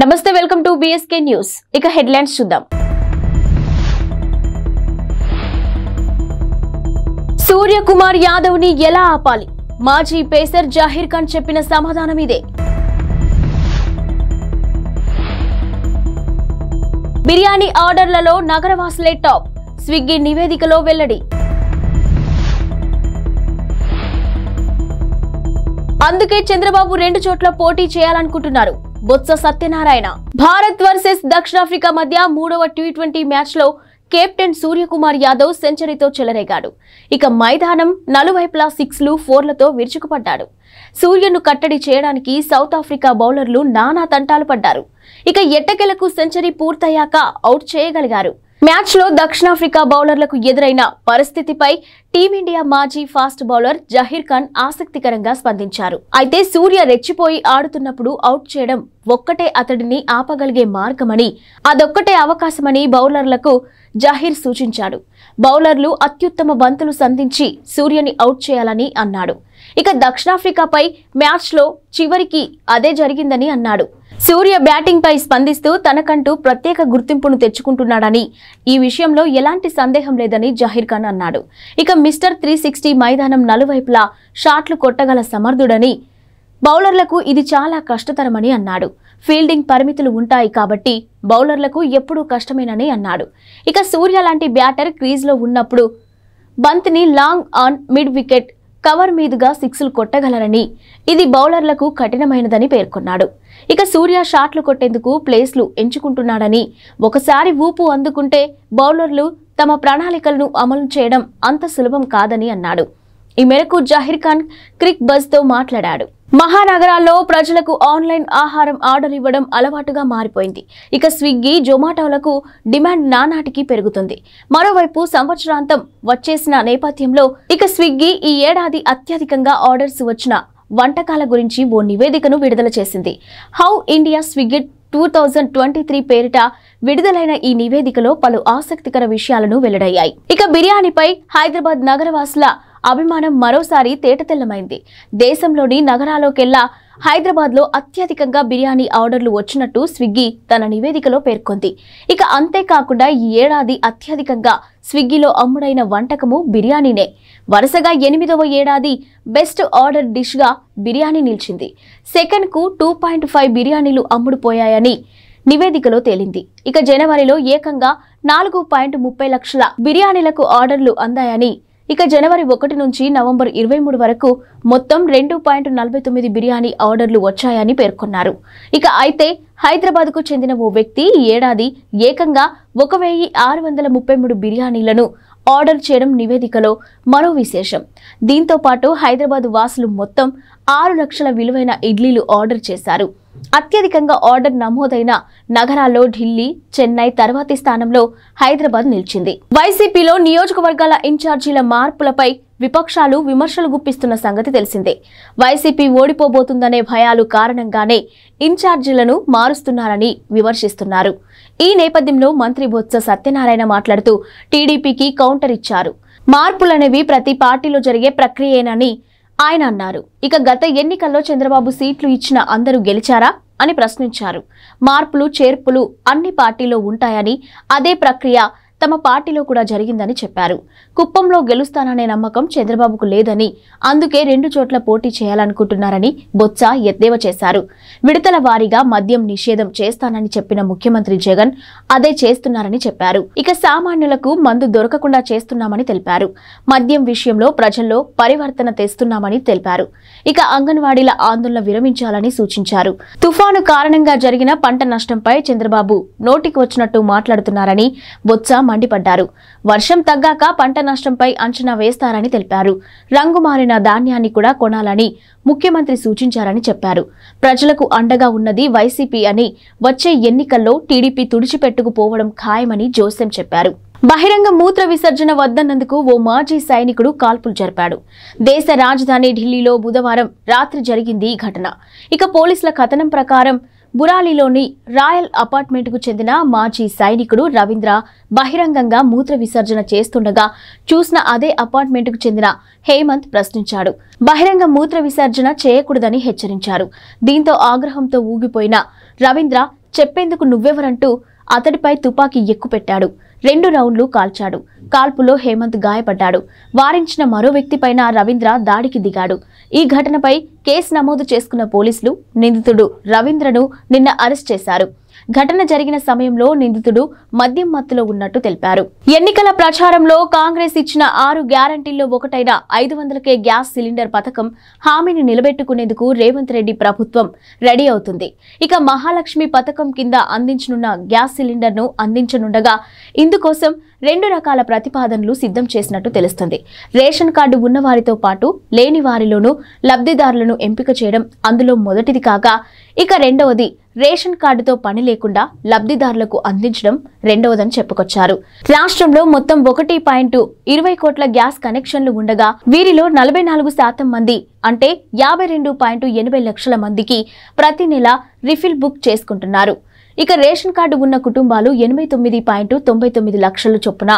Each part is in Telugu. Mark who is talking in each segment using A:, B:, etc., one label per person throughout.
A: నమస్తే వెల్కమ్ టు BSK న్యూస్. ఇక హెడ్లైన్స్ చూద్దాం. సూర్యకుమార్ యాదవ్ ని ఎలా ఆపాలి? మాజీ పేసర్ జహీర్ ఖాన్ చెప్పిన సమాధానం ఇదే. బిర్యానీ ఆర్డర్లలో నగరవాసులే టాప్, స్విగ్గీ నివేదికలో వెల్లడి. అందుకే చంద్రబాబు 2 చోట్ల పోటీ చేయాలనుకుంటున్నారు. బొత్స సత్యనారాయణ. భారత్ వర్సెస్ దక్షిణాఫ్రికా మధ్య 3వ T20 మ్యాచ్ లో కెప్టెన్ సూర్యకుమార్ యాదవ్ సెంచరీతో చెలరేగాడు. ఇక మైదానం నలువైపులా 6లు 4లతో విరుచుకుపడ్డాడు. సూర్యను కట్టడి చేయడానికి సౌత్ ఆఫ్రికా బౌలర్లు నానా తంటాలు పడ్డారు. ఇక ఎట్టకెలకు సెంచరీ పూర్తయ్యాక అవుట్ చేయగలిగారు. మ్యాచ్ లో దక్షిణాఫ్రికా బౌలర్లకు ఎదురైన పరిస్థితిపై టీమిండియా మాజీ ఫాస్ట్ బౌలర్ జహీర్ ఖాన్ ఆసక్తికరంగా స్పందించారు. అయితే సూర్య రెచ్చిపోయి ఆడుతున్నప్పుడు అవుట్ చేయడం ఒక్కటే అతడిని ఆపగలిగే మార్గమని, అదొక్కటే అవకాశమని బౌలర్లకు జహీర్ సూచించాడు. బౌలర్లు అత్యుత్తమ బంతులు సంధించి సూర్యని అవుట్ చేయాలని అన్నాడు. ఇక దక్షిణాఫ్రికాపై మ్యాచ్ లో చివరికి అదే జరిగిందని అన్నాడు. సూర్య బ్యాటింగ్ పై స్పందిస్తూ తనకంటూ ప్రత్యేక గుర్తింపును తెచ్చుకుంటున్నాడని, ఈ విషయంలో ఎలాంటి సందేహం లేదని జహీర్ ఖాన్ అన్నాడు. ఇక మిస్టర్ 360 మైదానం నలువైపులా షాట్లు కొట్టగల సమర్థుడని, బౌలర్లకు ఇది చాలా కష్టతరమని అన్నాడు. ఫీల్డింగ్ పరిమితులు ఉంటాయి కాబట్టి బౌలర్లకు ఎప్పుడూ కష్టమేనని అన్నాడు. ఇక సూర్య లాంటి బ్యాటర్ క్రీజ్లో ఉన్నప్పుడు బంతిని long on mid wicket cover మీదుగా 6లు కొట్టగలరని, ఇది బౌలర్లకు కఠినమైనదని పేర్కొన్నాడు. ఇక సూర్య షాట్లు కొట్టేందుకు ప్లేస్లు ఎంచుకుంటున్నాడని, ఒకసారి ఊపు అందుకుంటే బౌలర్లు తమ ప్రణాళికలను అమలు చేయడం అంత సులభం కాదని అన్నాడు. ఈ మేరకు జహీర్ ఖాన్ క్రిక్ బజ్ తో మాట్లాడాడు. మహానగరాల్లో ప్రజలకు ఆన్లైన్ ఆహారం ఆర్డర్ ఇవ్వడం అలవాటుగా మారిపోయింది. ఇక స్విగ్గీ, జొమాటోలకు డిమాండ్ నానాటికి పెరుగుతుంది. మరోవైపు సంవత్సరాంతం వచ్చేసిన నేపథ్యంలో ఇక స్విగ్గీ ఈ ఏడాది అత్యధికంగా ఆర్డర్స్ వచ్చిన వంటకాల గురించి ఓ నివేదికను విడుదల చేసింది. హౌ ఇండియా స్విగ్గీ 2023 పేరిట విడుదలైన ఈ నివేదికలో పలు ఆసక్తికర విషయాలను వెల్లడయ్యాయి. ఇక బిర్యానీపై హైదరాబాద్ నగరవాసుల అభిమానం మరోసారి తేటతెల్లమైంది. దేశంలోని నగరాల్లోకెల్లా హైదరాబాద్ లో అత్యధికంగా బిర్యానీ ఆర్డర్లు వచ్చినట్టు స్విగ్గీ తన నివేదికలో పేర్కొంది. ఇక అంతేకాకుండా ఈ ఏడాది అత్యధికంగా స్విగ్గీలో అమ్ముడైన వంటకము బిర్యానీనే. వరుసగా 8వ ఏడాది బెస్ట్ ఆర్డర్ డిష్ గా బిర్యానీ నిలిచింది. సెకండ్ కు 2.5 బిర్యానీలు అమ్ముడుపోయాయని నివేదికలో తేలింది. ఇక జనవరిలో ఏకంగా 4.30 లక్షల బిర్యానీలకు ఆర్డర్లు అందాయని, ఇక జనవరి 1 నుంచి నవంబర్ 23 వరకు మొత్తం 2.49 బిర్యానీ ఆర్డర్లు వచ్చాయని పేర్కొన్నారు. ఇక అయితే హైదరాబాద్ కు చెందిన ఓ వ్యక్తి ఈ ఏడాది ఏకంగా 1633 బిర్యానీలను ఆర్డర్ చేయడం నివేదికలో మరో విశేషం. దీంతో పాటు హైదరాబాద్ వాసులు మొత్తం 6 లక్షల విలువైన ఇడ్లీలు ఆర్డర్ చేశారు. అత్యధికంగా ఆర్డర్ నమోదైన నగరాల్లో ఢిల్లీ, చెన్నై తర్వాతి స్థానంలో హైదరాబాద్ నిలిచింది. వైసీపీలో నియోజకవర్గాల ఇన్ఛార్జీల మార్పులపై విపక్షాలు విమర్శలు గుప్పిస్తున్న సంగతి తెలిసిందే. వైసీపీ ఓడిపోబోతుందనే భయాలు కారణంగానే ఇన్ఛార్జీలను మారుస్తున్నారని విమర్శిస్తున్నారు. ఈ నేపథ్యంలో మంత్రి బొత్స సత్యనారాయణ మాట్లాడుతూ టీడీపీకి కౌంటర్ ఇచ్చారు. మార్పులనేవి ప్రతి పార్టీలో జరిగే ప్రక్రియేనని ఆయన అన్నారు. ఇక గత ఎన్నికల్లో చంద్రబాబు సీట్లు ఇచ్చిన అందరూ గెలిచారా అని ప్రశ్నించారు. మార్పులు చేర్పులు అన్ని పార్టీలో ఉంటాయని, అదే ప్రక్రియ తమ పార్టీలో కూడా జరిగిందని చెప్పారు. కుప్పంలో గెలుస్తాననే నమ్మకం చంద్రబాబుకు లేదని, అందుకే 2 చోట్ల పోటీ చేయాలనుకుంటున్నారని బొత్స ఎద్దేవా చేశారు. విడతల వారీగా మద్యం నిషేధం చేస్తానని చెప్పిన ముఖ్యమంత్రి జగన్ అదే చేస్తున్నారని చెప్పారు. ఇక సామాన్యులకు మందు దొరకకుండా చేస్తున్నామని తెలిపారు. మద్యం విషయంలో ప్రజల్లో పరివర్తన తెస్తున్నామని తెలిపారు. ఇక అంగన్వాడీల ఆందోళన విరమించాలని సూచించారు. తుఫాను కారణంగా జరిగిన పంట నష్టంపై చంద్రబాబు నోటికి వచ్చినట్టు మాట్లాడుతున్నారని బొత్స మండిపడ్డారు. వర్షం తగ్గాక పంట నష్టంపై అంచనా వేస్తారని తెలిపారు. రంగు మారిన ధాన్యాన్ని కూడా కొనాలని ముఖ్యమంత్రి సూచించారని చెప్పారు. ప్రజలకు అండగా ఉన్నది వైసీపీ అని, వచ్చే ఎన్నికల్లో టీడీపీ తుడిచిపెట్టుకుపోవడం ఖాయమని జోసెం చెప్పారు. బహిరంగ మూత్ర విసర్జన వద్దన్నందుకు ఓ మాజీ సైనికుడు కాల్పులు జరిపాడు. దేశ రాజధాని ఢిల్లీలో బుధవారం రాత్రి జరిగింది ఈ ఘటన. ఇక పోలీసుల కథనం ప్రకారం బురాలిలోని రాయల్ అపార్ట్మెంట్కు చెందిన మాజీ సైనికుడు రవీంద్ర బహిరంగంగా మూత్ర విసర్జన చేస్తుండగా చూసిన అదే అపార్ట్మెంట్కు చెందిన హేమంత్ ప్రశ్నించాడు. బహిరంగ మూత్ర విసర్జన చేయకూడదని హెచ్చరించారు. దీంతో ఆగ్రహంతో ఊగిపోయిన రవీంద్ర చెప్పేందుకు నువ్వెవరంటూ అతడిపై తుపాకీ ఎక్కుపెట్టాడు. 2 రౌండ్లు కాల్చాడు. కాల్పులో హేమంత్ గాయపడ్డాడు. వారించిన మరో వ్యక్తిపైన రవీంద్ర దాడికి దిగాడు. ఈ ఘటనపై కేసు నమోదు చేసుకున్న పోలీసులు నిందితుడు రవీంద్రను నిన్న అరెస్ట్ చేశారు. ఘటన జరిగిన సమయంలో నిందితుడు మద్యం మత్తులో ఉన్నట్టు తెలిపారు. ఎన్నికల ప్రచారంలో కాంగ్రెస్ ఇచ్చిన 6 గ్యారంటీల్లో ఒకటైన 500K గ్యాస్ సిలిండర్ పథకం హామీని నిలబెట్టుకునేందుకు రేవంత్ రెడ్డి ప్రభుత్వం రెడీ అవుతుంది. ఇక మహాలక్ష్మి పథకం కింద అందించనున్న గ్యాస్ సిలిండర్ ను అందించనుండగా ఇందుకోసం 2 రకాల ప్రతిపాదనలు సిద్ధం చేసినట్టు తెలుస్తుంది. రేషన్ కార్డు ఉన్న వారితో పాటు లేని వారిలోనూ లబ్ధిదారులను ఎంపిక చేయడం అందులో మొదటిది కాగా, ఇక రెండవది రేషన్ కార్డుతో పని లేకుండా లబ్ధిదారులకు అందించడం రెండవదని చెప్పుకొచ్చారు. రాష్ట్రంలో మొత్తం 1.20 కోట్ల గ్యాస్ కనెక్షన్లు ఉండగా వీరిలో 44% మంది అంటే 52.80 లక్షల మందికి ప్రతి నెల రిఫిల్ బుక్ చేసుకుంటున్నారు. ఇక రేషన్ కార్డు ఉన్న కుటుంబాలు 89.99 లక్షల చొప్పున.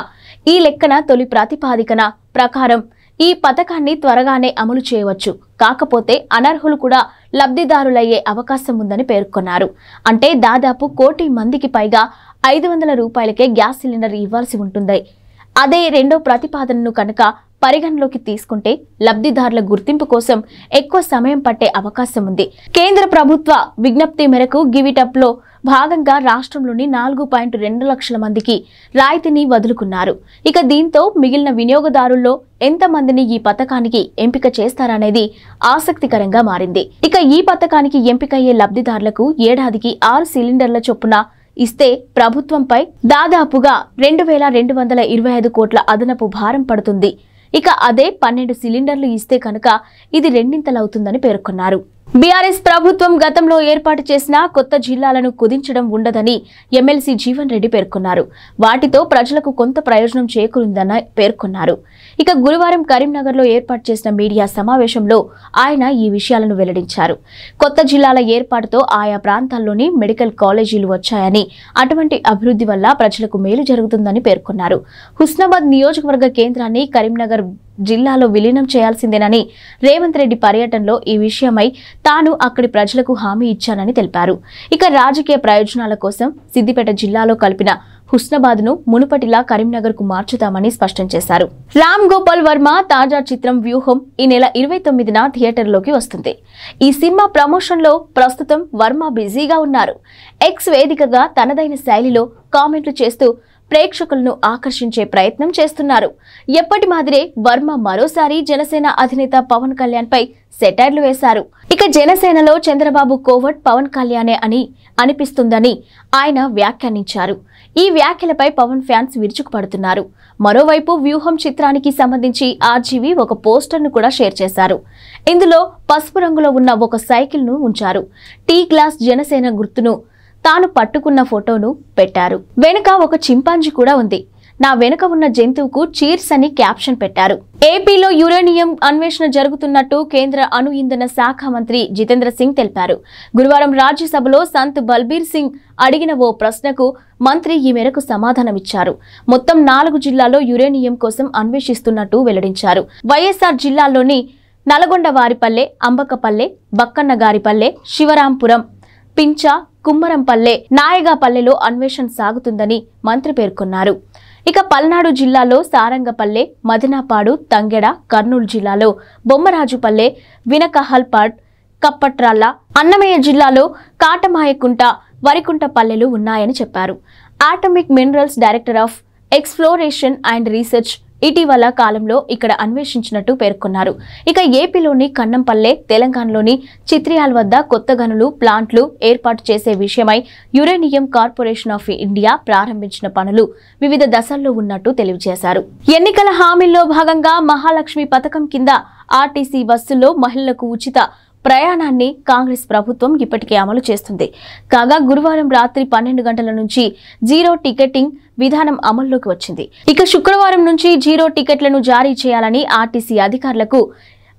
A: ఈ లెక్కన తొలి ప్రాతిపాదికన ప్రకారం ఈ పథకాన్ని త్వరగానే అమలు చేయవచ్చు. కాకపోతే అనర్హులు కూడా లబ్ధిదారులయ్యే అవకాశం ఉందని పేర్కొన్నారు. అంటే దాదాపు 1 కోటి మందికి పైగా 500 రూపాయలకే గ్యాస్ సిలిండర్ ఇవ్వాల్సి ఉంటుంది. అదే రెండో ప్రతిపాదనను కనుక పరిగణలోకి తీసుకుంటే లబ్ధిదారుల గుర్తింపు కోసం ఎక్కువ సమయం పట్టే అవకాశం ఉంది. కేంద్ర ప్రభుత్వ విజ్ఞప్తి మేరకు గివిటప్ లో భాగంగా రాష్ట్రంలోని 4.2 లక్షల మందికి రాయితీని వదులుకున్నారు. ఇక దీంతో మిగిలిన వినియోగదారుల్లో ఎంతమందిని ఈ పథకానికి ఎంపిక చేస్తారనేది ఆసక్తికరంగా మారింది. ఇక ఈ పథకానికి ఎంపికయ్యే లబ్ధిదారులకు ఏడాదికి 6 సిలిండర్ల చొప్పున ఇస్తే ప్రభుత్వంపై దాదాపుగా 2225 కోట్ల అదనపు భారం పడుతుంది. ఇక అదే 12 సిలిండర్లు ఇస్తే కనుక ఇది రెండింతలవుతుందని పేర్కొన్నారు. బీఆర్ఎస్ ప్రభుత్వం గతంలో ఏర్పాటు చేసిన కొత్త జిల్లాలను కుదించడం ఉండదని ఎమ్మెల్సీ జీవన్ రెడ్డి పేర్కొన్నారు. వాటితో ప్రజలకు కొంత ప్రయోజనం చేకూరిందని పేర్కొన్నారు. ఇక గురువారం కరీంనగర్లో ఏర్పాటు చేసిన మీడియా సమావేశంలో ఆయన ఈ విషయాలను వెల్లడించారు. కొత్త జిల్లాల ఏర్పాటుతో ఆయా ప్రాంతాల్లోని మెడికల్ కాలేజీలు వచ్చాయని, అటువంటి అభివృద్ధి వల్ల ప్రజలకు మేలు జరుగుతుందని పేర్కొన్నారు. హుస్నాబాద్ నియోజకవర్గ కేంద్రాన్ని కరీంనగర్ జిల్లాలో విలీనం చేయాల్సిందేనని రేవంత్ రెడ్డి పర్యటనలో ఈ విషయమై తాను అక్కడి ప్రజలకు హామీ ఇచ్చానని తెలిపారు. ఇక రాజకీయ ప్రయోజనాల కోసం సిద్దిపేట జిల్లాలో కలిపిన హుస్నాబాద్ ను మునుపటిలా కరీంనగర్ కు మార్చుతామని స్పష్టం చేశారు. రామ్ గోపాల్ వర్మ తాజా చిత్రం వ్యూహం ఈ నెల 29న థియేటర్లోకి వస్తుంది. ఈ సినిమా ప్రమోషన్ లో ప్రస్తుతం వర్మ బిజీగా ఉన్నారు. ఎక్స్ వేదికగా తనదైన శైలిలో కామెంట్లు చేస్తూ ప్రేక్షకులను ఆకర్షించే ప్రయత్నం చేస్తున్నారు. ఎప్పటి మాదిరే వర్మ మరోసారి జనసేన అధినేత పవన్ కళ్యాణ్ పై సెటైర్లు వేశారు. ఇక జనసేనలో చంద్రబాబు కోవట్ పవన్ కళ్యాణే అని అనిపిస్తుందని ఆయన వ్యాఖ్యానించారు. ఈ వ్యాఖ్యలపై పవన్ ఫ్యాన్స్ విరుచుకుపడుతున్నారు. మరోవైపు వ్యూహం చిత్రానికి సంబంధించి ఆర్జీవి ఒక పోస్టర్ ను కూడా షేర్ చేశారు. ఇందులో పసుపు రంగులో ఉన్న ఒక సైకిల్ ను ఉంచారు. టీ గ్లాస్ జనసేన గుర్తును తాను పట్టుకున్న ఫోటోను పెట్టారు. వెనుక ఒక చింపాంజీ కూడా ఉంది. నా వెనుక ఉన్న జంతువుకు చీర్స్ అని క్యాప్షన్ పెట్టారు. ఏపీలో యురేనియం అన్వేషణ జరుగుతున్నట్టు కేంద్ర అణు ఇంధన శాఖ మంత్రి జితేంద్ర సింగ్ తెలిపారు. గురువారం రాజ్యసభలో సంత్ బల్బీర్ సింగ్ అడిగిన ఓ ప్రశ్నకు మంత్రి ఈ మేరకు సమాధానమిచ్చారు. మొత్తం 4 జిల్లాల్లో యురేనియం కోసం అన్వేషిస్తున్నట్టు వెల్లడించారు. వైఎస్ఆర్ జిల్లాల్లోని నల్గొండవారిపల్లె, అంబకపల్లె, బక్కన్నగారిపల్లె, శివరాంపురం, పించా, కుమ్మరంపల్లె, నాయగాపల్లెలో అన్వేషణ సాగుతుందని మంత్రి పేర్కొన్నారు. ఇక పల్నాడు జిల్లాలో సారంగపల్లె, మదనపాడు, తంగెడ, కర్నూలు జిల్లాలో బొమ్మరాజుపల్లె, వినకహల్పాడ్, కప్పట్రాల, అన్నమయ్య జిల్లాలో కాటమాయకుంట, వరికుంటపల్లెలు ఉన్నాయని చెప్పారు. Atomic minerals director of exploration and research ఇటీవల కాలంలో ఇక్కడ అన్వేషించినట్టు పేర్కొన్నారు. ఇక ఏపీలోని కన్నంపల్లె, తెలంగాణలోని చిత్రియాల్ వద్ద కొత్త గనులు, ప్లాంట్లు ఏర్పాటు చేసే విషయమై యురేనియం కార్పొరేషన్ ఆఫ్ ఇండియా ప్రారంభించిన పనులు వివిధ దశల్లో ఉన్నట్టు తెలియజేశారు. ఎన్నికల హామీల్లో భాగంగా మహాలక్ష్మి పథకం కింద ఆర్టీసీ బస్సుల్లో మహిళలకు ఉచిత ప్రయాణాన్ని కాంగ్రెస్ ప్రభుత్వం ఇప్పటికే అమలు చేస్తుంది. కాగా గురువారం రాత్రి 12 గంటల నుంచి జీరో టికెటింగ్ విధానం అమల్లోకి వచ్చింది. ఇక శుక్రవారం నుంచి జీరో టికెట్లను జారీ చేయాలని ఆర్టీసీ అధికారులకు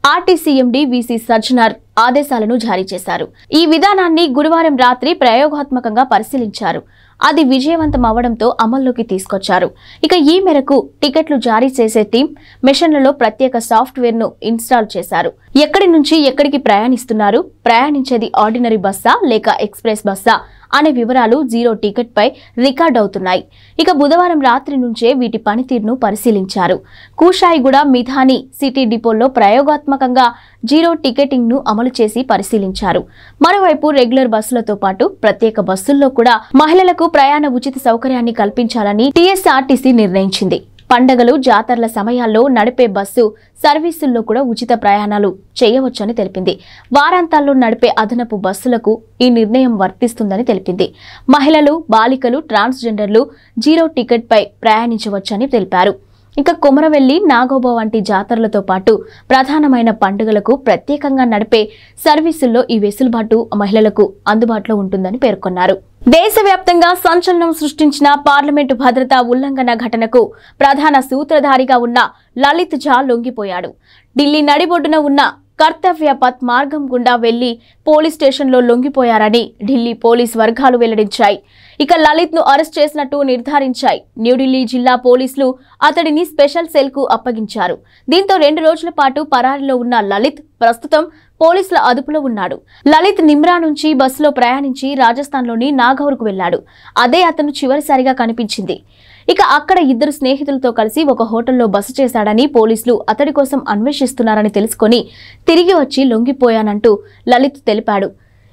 A: ఆర్టీసీ ఎండీ వీసీ సజ్జనార్ ఆదేశాలను జారీ చేశారు. ఈ విధానాన్ని గురువారం రాత్రి ప్రయోగాత్మకంగా పరిశీలించారు. అది విజయవంతం అవడంతో అమల్లోకి తీసుకొచ్చారు. ఇక ఈ మేరకు టికెట్లు జారీ చేసే టీం మెషిన్లలో ప్రత్యేక సాఫ్ట్వేర్ ను ఇన్స్టాల్ చేశారు. ఎక్కడి నుంచి ఎక్కడికి ప్రయాణిస్తున్నారు, ప్రయాణించేది ఆర్డినరీ బస్సా లేక ఎక్స్ప్రెస్ బస్సా అనే వివరాలు జీరో టికెట్ పై రికార్డ్ అవుతున్నాయి. ఇక బుధవారం రాత్రి నుంచే వీటి పనితీరును పరిశీలించారు. కూషాయిగూడ మిథాని సిటీ డిపోల్లో ప్రయోగాత్మకంగా జీరో టికెటింగ్ ను అమలు చేసి పరిశీలించారు. మరోవైపు రెగ్యులర్ బస్సులతో పాటు ప్రత్యేక బస్సుల్లో కూడా మహిళలకు ప్రయాణ ఉచిత సౌకర్యాన్ని కల్పించాలని టీఎస్ఆర్టీసీ నిర్ణయించింది. పండగలు, జాతరల సమయాల్లో నడిపే బస్సు సర్వీసుల్లో కూడా ఉచిత ప్రయాణాలు చేయవచ్చని తెలిపింది. వారాంతాల్లో నడిపే అదనపు బస్సులకు ఈ నిర్ణయం వర్తిస్తుందని తెలిపింది. మహిళలు, బాలికలు, ట్రాన్స్జెండర్లు జీరో టికెట్ పై ప్రయాణించవచ్చని తెలిపారు. ఇక కొమరవెల్లి, నాగోబా వంటి జాతరలతో పాటు ప్రధానమైన పండుగలకు ప్రత్యేకంగా నడిపే సర్వీసుల్లో ఈ వెసులుబాటు మహిళలకు అందుబాటులో ఉంటుందని పేర్కొన్నారు. దేశవ్యాప్తంగా సంచలనం సృష్టించిన పార్లమెంటు భద్రతా ఉల్లంఘన ఘటనకు ప్రధాన సూత్రధారిగా ఉన్న లలిత్ ఝా లొంగిపోయాడు. ఢిల్లీ నడిబొడ్డున ఉన్న కర్తవ్య పథ్ మార్గం గుండా వెళ్లి పోలీస్ స్టేషన్లో లొంగిపోయారని ఢిల్లీ పోలీస్ వర్గాలు వెల్లడించాయి. ఇక లలిత్ ను అరెస్ట్ చేసినట్టు నిర్ధారించాయి. న్యూఢిల్లీ జిల్లా పోలీసులు అతడిని స్పెషల్ సెల్ కు అప్పగించారు. దీంతో 2 రోజుల పాటు పరారీలో ఉన్న లలిత్ ప్రస్తుతం పోలీసుల అదుపులో ఉన్నాడు. లలిత్ నిమ్రా నుంచి బస్సులో ప్రయాణించి రాజస్థాన్లోని నాగౌర్కు వెళ్లాడు. అదే అతను చివరిసారిగా కనిపించింది. ఇక అక్కడ 2 స్నేహితులతో కలిసి ఒక హోటల్లో బస చేశాడని పోలీసులు అతడి కోసం అన్వేషిస్తున్నారని తెలుసుకుని తిరిగి వచ్చి లొంగిపోయానంటూ లలిత్ తెలిపాడు.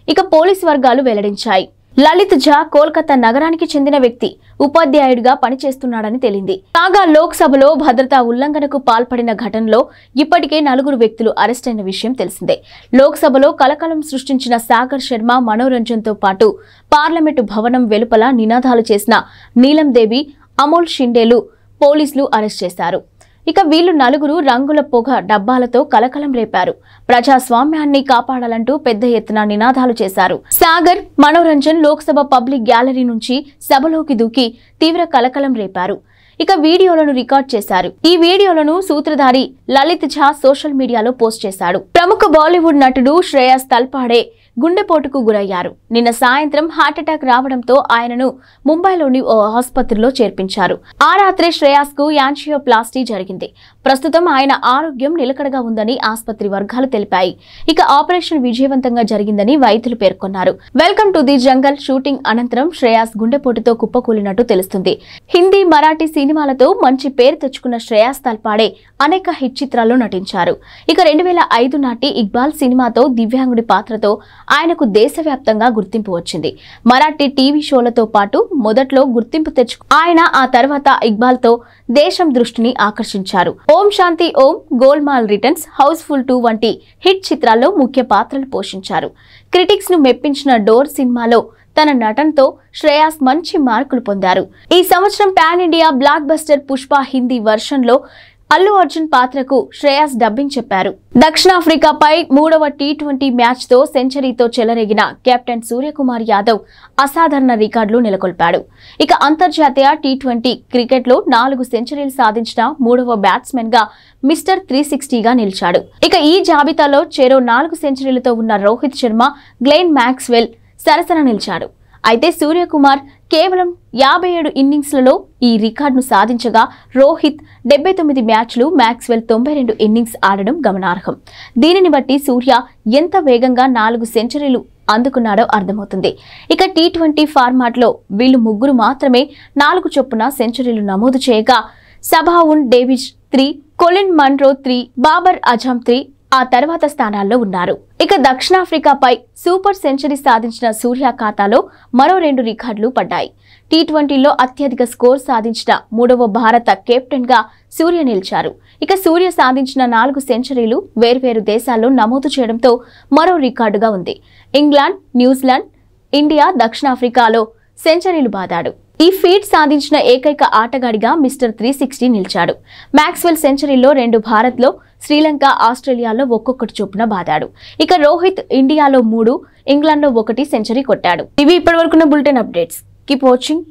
A: ఇక పోలీసు వర్గాలు వెల్లడించాయి. లలిత్ ఝా కోల్కతా నగరానికి చెందిన వ్యక్తి, ఉపాధ్యాయుడిగా పనిచేస్తున్నాడని తేలింది. కాగా లోక్సభలో భద్రతా ఉల్లంఘనకు పాల్పడిన ఘటనలో ఇప్పటికే 4 వ్యక్తులు అరెస్ట్ అయిన విషయం తెలిసిందే. లోక్సభలో కలకలం సృష్టించిన సాగర్ శర్మ, మనోరంజన్ తో పాటు పార్లమెంటు భవనం వెలుపల నినాదాలు చేసిన నీలం దేవి, అమోల్ షిండేలు పోలీసులు అరెస్ట్ చేశారు. ఇక వీళ్లు 4 రంగుల పొగ డబ్బాలతో కలకలం రేపారు. ప్రజాస్వామ్యాన్ని కాపాడాలంటూ పెద్ద ఎత్తున నినాదాలు చేశారు. సాగర్, మనోరంజన్ లోక్సభ పబ్లిక్ గ్యాలరీ నుంచి సభలోకి దూకి తీవ్ర కలకలం రేపారు. ఇక వీడియోలను రికార్డ్ చేశారు. ఈ వీడియోలను సూత్రధారి లలిత్ ఝా సోషల్ మీడియాలో పోస్ట్ చేశాడు. ప్రముఖ బాలీవుడ్ నటుడు శ్రేయాస్ తల్పాడే గుండెపోటుకు గురయ్యారు. నిన్న సాయంత్రం హార్ట్అటాక్ రావడంతో ఆయనను ముంబైలోని ఓ ఆసుపత్రిలో చేర్పించారు. ఆ రాత్రే శ్రేయాస్ కు యాంజియోప్లాస్టీ జరిగింది. ప్రస్తుతం ఆయన ఆరోగ్యం నిలకడగా ఉందని ఆసుపత్రి వర్గాలు తెలిపాయి. ఇక ఆపరేషన్ విజయవంతంగా జరిగిందని వైద్యులు పేర్కొన్నారు. Welcome to the jungle shooting అనంతరం శ్రేయాస్ గుండెపోటుతో కుప్పకూలినట్టు తెలుస్తుంది. హిందీ, మరాఠీ సినిమాలతో మంచి పేరు తెచ్చుకున్న శ్రేయాస్ తల్పాడే అనేక హిట్ చిత్రాల్లో నటించారు. ఇక 2005 నాటి ఇక్బాల్ సినిమాతో దివ్యాంగుడి పాత్రతో ఆయనకు దేశవ్యాప్తంగా గుర్తింపు వచ్చింది. మరాఠీ టీవీ షోలతో పాటు మొదట్లో గుర్తింపు ఆయన ఆ తర్వాత ఇక్బాల్ తో దేశం దృష్టిని ఆకర్షించారు. ఓం శాంతి ఓం, గోల్మాల్ రిటర్న్స్, హౌస్ఫుల్ 2 వంటి హిట్ చిత్రాల్లో ముఖ్య పాత్రలు పోషించారు. క్రిటిక్స్ ను మెప్పించిన డోర్ సినిమాలో తన నటనతో శ్రేయాస్ మంచి మార్కులు పొందారు. ఈ సంవత్సరం pan India block buster Pushpa Hindi version లో అల్లు అర్జున్ పాత్రకు శ్రేయాస్ డబ్బింగ్ చెప్పారు. దక్షిణాఫ్రికాపై 3వ టీ20 మ్యాచ్ తో సెంచరీతో చెలరేగిన కెప్టెన్ సూర్యకుమార్ యాదవ్ అసాధారణ రికార్డులు నెలకొల్పాడు. ఇక అంతర్జాతీయ టీ20 క్రికెట్ లో 4 సెంచరీలు సాధించిన 3వ బ్యాట్స్మెన్ గా మిస్టర్ 360గా నిలిచాడు. ఇక ఈ జాబితాలో చెరో 4 సెంచరీలతో ఉన్న రోహిత్ శర్మ, గ్లెన్ మ్యాక్స్వెల్ సరసన నిలిచాడు. అయితే సూర్యకుమార్ కేవలం 57 ఇన్నింగ్స్లలో ఈ రికార్డును సాధించగా రోహిత్ 79 మ్యాచ్లు, మ్యాక్స్వెల్ 92 ఇన్నింగ్స్ ఆడడం గమనార్హం. దీనిని బట్టి సూర్య ఎంత వేగంగా 4 సెంచరీలు అందుకున్నాడో అర్థమవుతుంది. ఇక టీ20 ఫార్మాట్లో వీళ్లు 3 మాత్రమే 4 చొప్పున సెంచరీలు నమోదు చేయగా సబావున్ David 3, Colin Munro 3, Babar Azam 3 ఆ తర్వాత స్థానాల్లో ఉన్నారు. ఇక దక్షిణాఫ్రికాపై సూపర్ సెంచరీ సాధించిన సూర్య ఖాతాలో మరో 2 రికార్డులు పడ్డాయి. టీ20లో అత్యధిక స్కోర్ సాధించిన 3వ భారత కెప్టెన్ గా సూర్య నిలిచారు. ఇక సూర్య సాధించిన 4 సెంచరీలు వేర్వేరు దేశాల్లో నమోదు చేయడంతో మరో రికార్డుగా ఉంది. ఇంగ్లాండ్, న్యూజిలాండ్, ఇండియా, దక్షిణాఫ్రికాలో సెంచరీలు బాదాడు. ఈ ఫీట్ సాధించిన ఏకైక ఆటగాడిగా మిస్టర్ 360 నిలిచాడు. మ్యాక్స్వెల్ సెంచరీలో 2 భారత్లో, శ్రీలంక, ఆస్ట్రేలియాలో ఒక్కొక్కటి చొప్పున బాదాడు. ఇక రోహిత్ ఇండియాలో 3, ఇంగ్లాండ్లో 1 సెంచరీ కొట్టాడు. ఇవి ఇప్పటివరకున్న బులెటిన్ అప్డేట్స్. Keep watching.